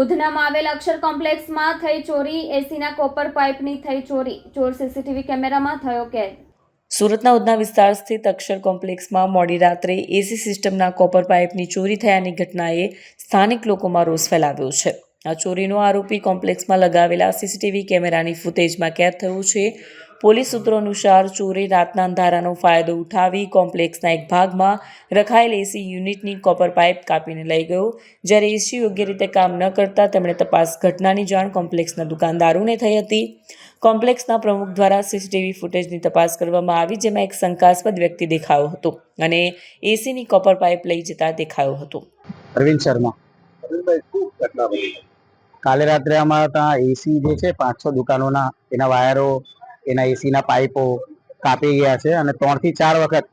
ઉધનામાં આવેલ અક્ષર કોમ્પ્લેક્સમાં થઈ ચોરી, એસીના કોપર પાઇપની થઈ ચોરી, ચોર સીસીટીવી કેમેરામાં થયો કેદ. સુરતના ઉધના વિસ્તાર સ્થિત અક્ષર કોમ્પ્લેક્સમાં મોડી રાત્રે એસી સિસ્ટમના કોપર પાઇપની ચોરી થયાની ઘટનાએ સ્થાનિક લોકોમાં રોષ ફેલાવ્યો છે. આ ચોરીનો આરોપી કોમ્પ્લેક્સમાં લગાવેલા સીસીટીવી કેમેરાની ફૂટેજમાં કેદ થયો છે. પોલીસ સૂત્રો અનુસાર ચોરે રાતના અંધારાનો ફાયદો ઉઠાવી કોમ્પ્લેક્સના એક ભાગમાં રખાયેલ એસી યુનિટની કોપર પાઇપ કાપીને લઈ ગયો. જ્યારે એસી યોગ્ય રીતે કામ ન કરતા તેમણે ઘટનાની જાણ કોમ્પ્લેક્સના દુકાનદારોને થઈ હતી. કોમ્પ્લેક્સના પ્રમુખ દ્વારા સીસીટીવી ફૂટેજની તપાસ કરવામાં આવી, જેમાં એક શંકાસ્પદ વ્યક્તિ દેખાયો હતો અને એસીની કોપર પાઇપ લઈ જતા દેખાયો હતો. અરવિંદ શર્મા. અરવિંદભાઈ, શું ઘટના બની? કાલે રાત્રે અમારા ત્યાં એસી જે છે 5-6 દુકાનોના એના વાયરો, એના એસીના પાઇપો કાપી ગયા છે અને 3 થી 4 વખત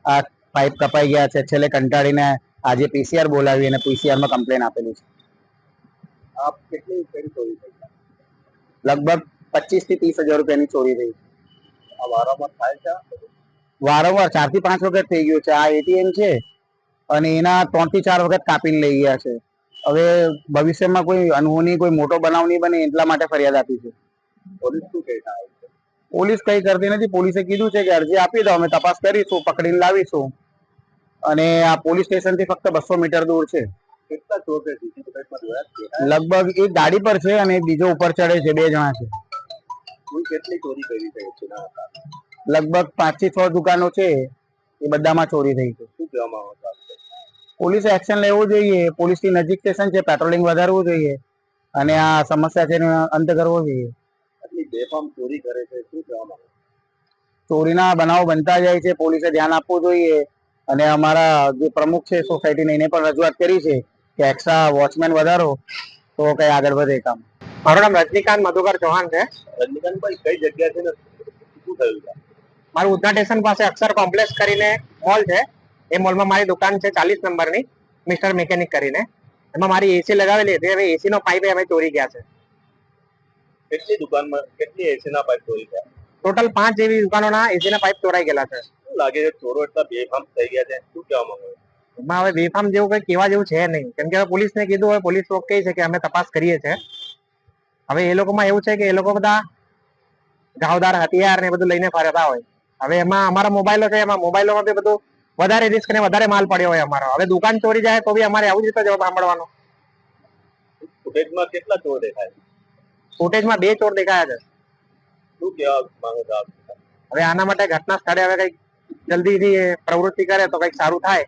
આ પાઇપ કપાઈ ગયા છે. છેલ્લે કંટાળીને આજે પીસીઆર બોલાવી અને પીસીઆરમાં કમ્પ્લેન આપેલી છે. આપ કેટલી ચોરી થઈ? લગભગ 25 થી 30 હજાર રૂપિયાની ચોરી થઈ. આ વારંવાર થાય છે? વારંવાર 4 થી 5 વખત થઈ ગયું છે. આ એટીએમ છે અને એના 3 થી 4 વખત કાપીને લઈ ગયા છે. હવે ભવિષ્યમાં કોઈ અનહોની કોઈ મોટો બનાવ નહીં બને એટલા માટે ફરિયાદ આપી છે. પોલીસ શું કહેતા હોય છે? પોલીસ કઈ કરતી નથી. પોલીસે કીધું છે કે અરજી આપી દો, અમે તપાસ કરીશું, પકડીને લાવીશું. અને આ પોલીસ સ્ટેશન થી ફક્ત 200 મીટર દૂર છે. કેટલા ચોર છે? લગભગ એક ગાડી પર છે અને બીજો ઉપર ચડે છે. 2 જણા છે. કુલ કેટલી ચોરી કરી છે? લગભગ 5 થી 6 દુકાનો છે, એ બધામાં ચોરી થઈ છે. શું કહેવામાં આવે છે? પોલીસે એક્શન લેવું જોઈએ. પોલીસથી નજીક સ્ટેશન છે, પેટ્રોલિંગ વધારવું જોઈએ અને આ સમસ્યા છે એનો અંત કરવો જોઈએ. આટલી બેફામ ચોરી કરે છે, શું કહેવામાં આવે? ચોરીના બનાવો બનતા જાય છે, પોલીસે ધ્યાન આપવું જોઈએ. અને અમારા જે પ્રમુખ છે સોસાયટીને, એને પણ રજૂઆત કરી છે કે એક્સ્ટ્રા વોચમેન વધારો તો કઈ આગળ વધે કામ. મારું નામ રજનીકાંત મધુકર ચૌહાણ છે. રજનીકાંતભાઈ, કઈ જગ્યા છે ને શું થયું છે? મારું ઉધના સ્ટેશન પાસે અક્ષર કોમ્પ્લેક્સ કરીને મોલ છે. એ મોલમાં મારી દુકાન છે 40 નંબરની, મિસ્ટર મિકેનિક કરીને. એમાં મારી એસી લગાવેલી હતી. હવે એસી નો પાઇપ અમે ચોરી ગયા છે. કેટલી દુકાનમાં કેટલી એસીના પાઇપ ચોરી થયા? ટોટલ 5 જેવી દુકાનોના એસીના પાઇપ ચોરાઈ ગયેલા છે. શું લાગે છે, ચોરો એટલા બેફામ થઈ ગયા છે? શું કહેવામાં આવે? એમાં હવે બેફામ જેવું કઈ કહેવા જેવું છે નહીં, કેમ કે હવે પોલીસને કીધું, હવે પોલીસ લોકો કહે છે કે અમે તપાસ કરીએ છીએ. હવે એ લોકોમાં એવું છે કે એ લોકો બધા ઘાવદાર હથિયાર ને બધું લઈને ફરતા હોય. હવે એમાં અમારા મોબાઈલો છે, એમાં મોબાઈલોમાં બી બધું વધારે રિસ્ક ને વધારે માલ પડ્યો હોય અમારો. હવે દુકાન ચોરી જાય તો બી અમારે આવું જ રીતે જવાબ સાંભળવાનો. ફૂટેજમાં કેટલા ચોર દેખાય? ફૂટેજમાં 2 ચોર દેખાયા છે. શું કહેવા માંગો છો આપ? હવે આના માટે ઘટના સ્થળે હવે કઈક જલ્દીથી પ્રવૃત્તિ કરે તો કઈક સારું થાય.